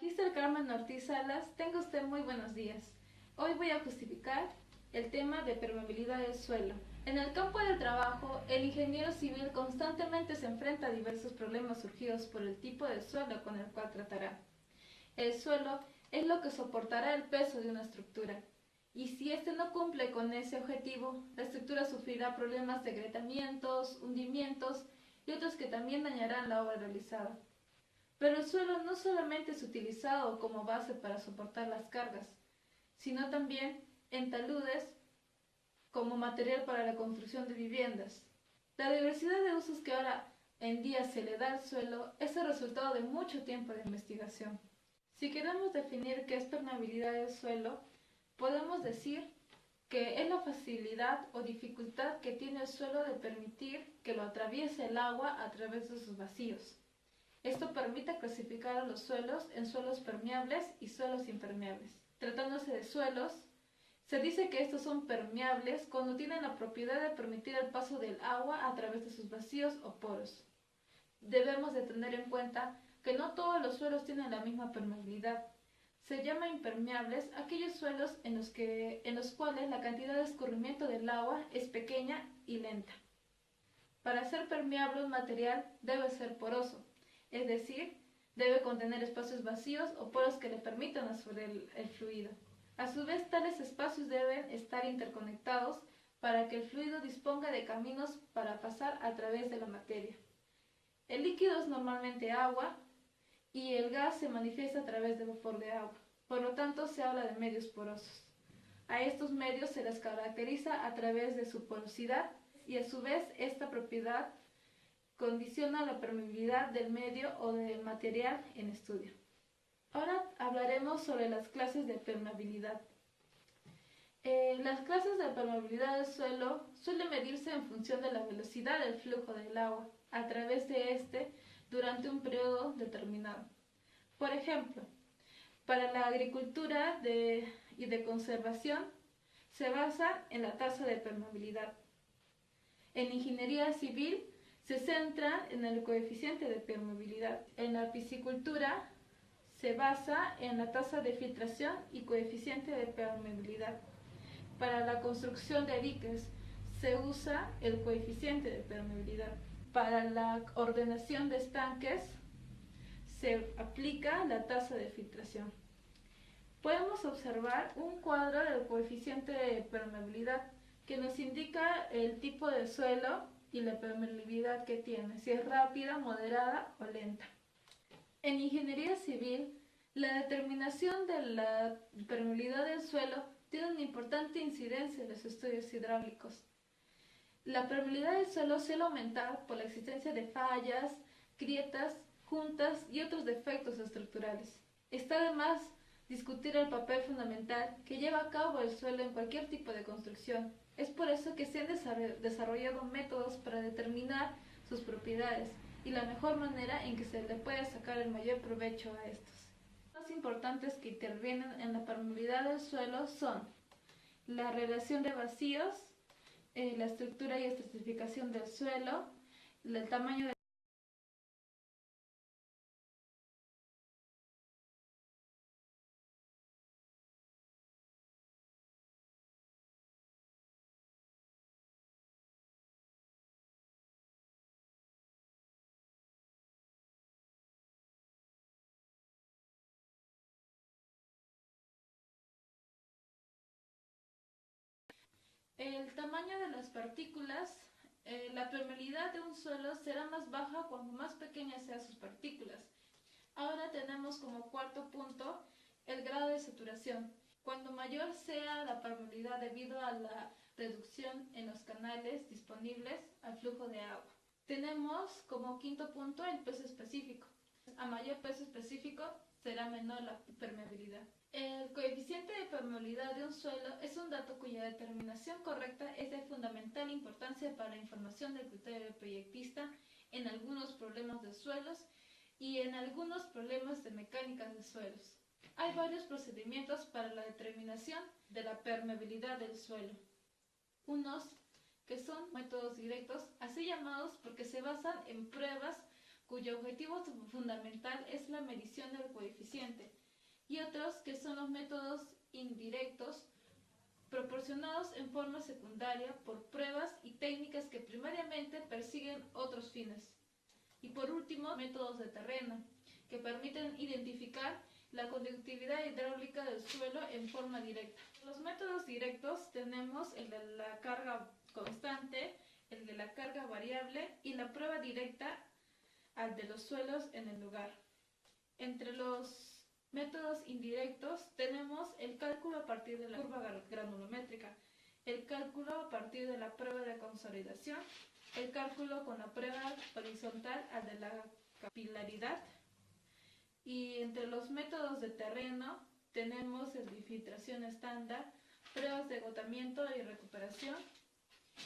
Magister Carmen Ortiz Salas, tenga usted muy buenos días. Hoy voy a justificar el tema de permeabilidad del suelo. En el campo del trabajo, el ingeniero civil constantemente se enfrenta a diversos problemas surgidos por el tipo de suelo con el cual tratará. El suelo es lo que soportará el peso de una estructura, y si éste no cumple con ese objetivo, la estructura sufrirá problemas de agrietamientos, hundimientos y otros que también dañarán la obra realizada. Pero el suelo no solamente es utilizado como base para soportar las cargas, sino también en taludes como material para la construcción de viviendas. La diversidad de usos que ahora en día se le da al suelo es el resultado de mucho tiempo de investigación. Si queremos definir qué es permeabilidad del suelo, podemos decir que es la facilidad o dificultad que tiene el suelo de permitir que lo atraviese el agua a través de sus vacíos. Esto permite clasificar a los suelos en suelos permeables y suelos impermeables. Tratándose de suelos, se dice que estos son permeables cuando tienen la propiedad de permitir el paso del agua a través de sus vacíos o poros. Debemos de tener en cuenta que no todos los suelos tienen la misma permeabilidad. Se llama impermeables aquellos suelos en los cuales la cantidad de escurrimiento del agua es pequeña y lenta. Para ser permeable un material debe ser poroso, es decir, debe contener espacios vacíos o poros que le permitan absorber el fluido. A su vez, tales espacios deben estar interconectados para que el fluido disponga de caminos para pasar a través de la materia. El líquido es normalmente agua y el gas se manifiesta a través de vapor de agua. Por lo tanto, se habla de medios porosos. A estos medios se les caracteriza a través de su porosidad y a su vez esta propiedad condiciona la permeabilidad del medio o del material en estudio. Ahora hablaremos sobre las clases de permeabilidad. Las clases de permeabilidad del suelo suelen medirse en función de la velocidad del flujo del agua a través de este durante un periodo determinado. Por ejemplo, para la agricultura y de conservación se basa en la tasa de permeabilidad. En ingeniería civil se centra en el coeficiente de permeabilidad. En la piscicultura se basa en la tasa de filtración y coeficiente de permeabilidad. Para la construcción de diques se usa el coeficiente de permeabilidad. Para la ordenación de estanques se aplica la tasa de filtración. Podemos observar un cuadro del coeficiente de permeabilidad que nos indica el tipo de suelo y la permeabilidad que tiene, si es rápida, moderada o lenta. En ingeniería civil, la determinación de la permeabilidad del suelo tiene una importante incidencia en los estudios hidráulicos. La permeabilidad del suelo suele aumentar por la existencia de fallas, grietas, juntas y otros defectos estructurales. Está de más discutir el papel fundamental que lleva a cabo el suelo en cualquier tipo de construcción. Es por eso que se han desarrollado métodos para determinar sus propiedades y la mejor manera en que se le puede sacar el mayor provecho a estos. Los más importantes que intervienen en la permeabilidad del suelo son la relación de vacíos, la estructura y estratificación del suelo, el tamaño de el tamaño de las partículas. La permeabilidad de un suelo será más baja cuanto más pequeñas sean sus partículas. Ahora tenemos como cuarto punto el grado de saturación. Cuando mayor sea la permeabilidad debido a la reducción en los canales disponibles al flujo de agua. Tenemos como quinto punto el peso específico. A mayor peso específico será menor la permeabilidad. El coeficiente de permeabilidad de un suelo es un dato cuya determinación correcta es de fundamental importancia para la información del criterio del proyectista en algunos problemas de suelos y en algunos problemas de mecánica de suelos. Hay varios procedimientos para la determinación de la permeabilidad del suelo. Unos que son métodos directos, así llamados porque se basan en pruebas cuyo objetivo fundamental es la medición del coeficiente, y otros que son los métodos indirectos, proporcionados en forma secundaria por pruebas y técnicas que primariamente persiguen otros fines. Y por último, métodos de terreno, que permiten identificar la conductividad hidráulica del suelo en forma directa. Los métodos directos tenemos el de la carga constante, el de la carga variable y la prueba directa al de los suelos en el lugar. Entre los métodos indirectos tenemos el cálculo a partir de la curva granulométrica, el cálculo a partir de la prueba de consolidación, el cálculo con la prueba horizontal al de la capilaridad. Y entre los métodos de terreno tenemos el de infiltración estándar, pruebas de agotamiento y recuperación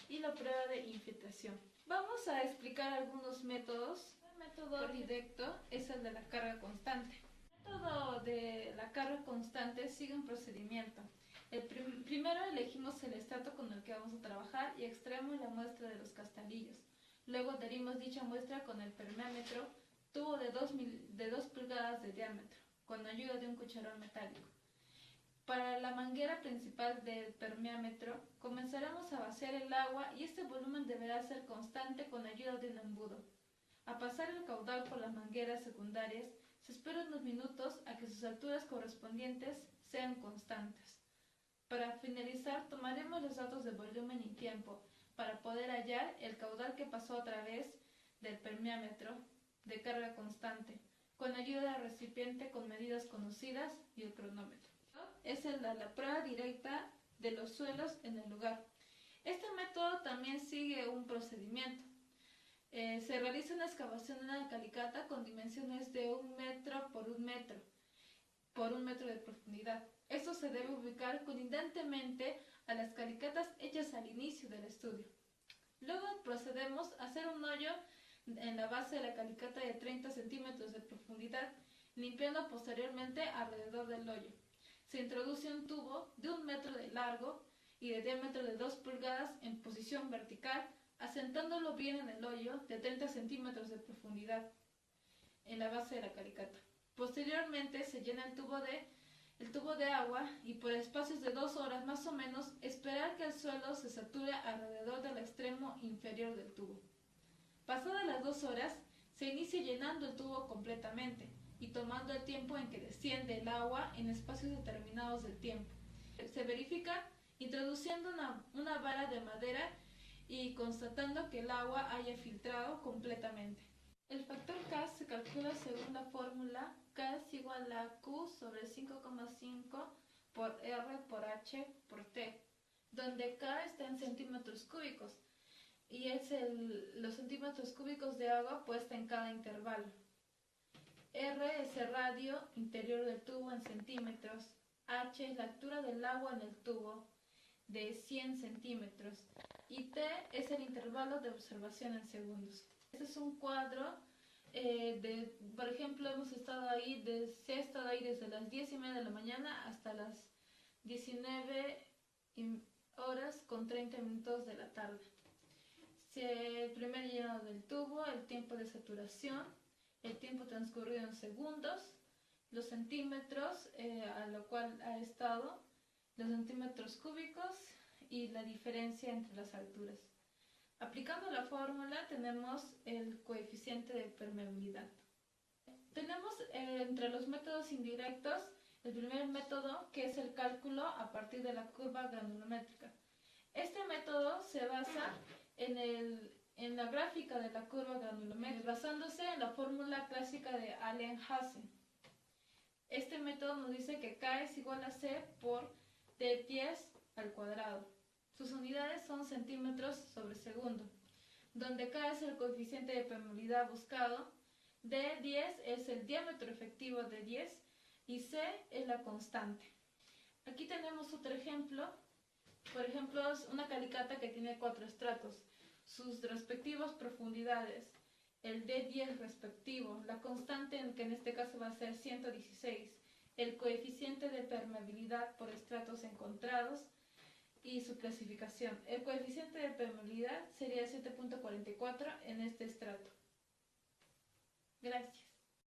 y la prueba de infiltración. Vamos a explicar algunos métodos. El método directo es el de la carga constante. El método de la carga constante sigue un procedimiento. Primero elegimos el estrato con el que vamos a trabajar y extraemos la muestra de los castalillos. Luego adherimos dicha muestra con el permeámetro, tubo de 2 pulgadas de diámetro, con ayuda de un cucharón metálico. Para la manguera principal del permeámetro, comenzaremos a vaciar el agua y este volumen deberá ser constante con ayuda de un embudo. A pasar el caudal por las mangueras secundarias, se espera unos minutos a que sus alturas correspondientes sean constantes. Para finalizar, tomaremos los datos de volumen y tiempo para poder hallar el caudal que pasó a través del permeámetro de carga constante, con ayuda del recipiente con medidas conocidas y el cronómetro. Es el de la prueba directa de los suelos en el lugar. Este método también sigue un procedimiento. Se realiza una excavación en la calicata con dimensiones de 1 metro por 1 metro por 1 metro de profundidad. Esto se debe ubicar colindantemente a las calicatas hechas al inicio del estudio. Luego procedemos a hacer un hoyo en la base de la calicata de 30 centímetros de profundidad, limpiando posteriormente alrededor del hoyo. Se introduce un tubo de 1 metro de largo y de diámetro de 2 pulgadas en posición vertical, asentándolo bien en el hoyo de 30 centímetros de profundidad en la base de la calicata. Posteriormente se llena el tubo de agua y por espacios de 2 horas más o menos esperar que el suelo se sature alrededor del extremo inferior del tubo. Pasadas las 2 horas, se inicia llenando el tubo completamente y tomando el tiempo en que desciende el agua en espacios determinados del tiempo. Se verifica introduciendo una vara de madera y constatando que el agua haya filtrado completamente. El factor K se calcula según la fórmula K es igual a Q sobre 5,5 por R por H por T, donde K está en centímetros cúbicos y es los centímetros cúbicos de agua puesta en cada intervalo. R es el radio interior del tubo en centímetros, H es la altura del agua en el tubo de 100 centímetros y T es el intervalo de observación en segundos. Este es un cuadro por ejemplo, se ha estado ahí desde las 10:30 de la mañana hasta las 19:30 de la tarde. El primer llenado del tubo, el tiempo de saturación, el tiempo transcurrido en segundos, los centímetros a lo cual ha estado, los centímetros cúbicos y la diferencia entre las alturas. Aplicando la fórmula tenemos el coeficiente de permeabilidad. Tenemos entre los métodos indirectos el primer método, que es el cálculo a partir de la curva granulométrica. Este método se basa en la gráfica de la curva granulométrica, basándose en la fórmula clásica de Allen-Hansen. Este método nos dice que K es igual a C por D10 al cuadrado. Sus unidades son centímetros sobre segundo, donde K es el coeficiente de permeabilidad buscado, D10 es el diámetro efectivo de 10 y C es la constante. Aquí tenemos otro ejemplo. Por ejemplo, es una calicata que tiene 4 estratos, sus respectivas profundidades, el D10 respectivo, la constante que en este caso va a ser 116, el coeficiente de permeabilidad por estratos encontrados, y su clasificación. El coeficiente de permeabilidad sería 7.44 en este estrato. Gracias.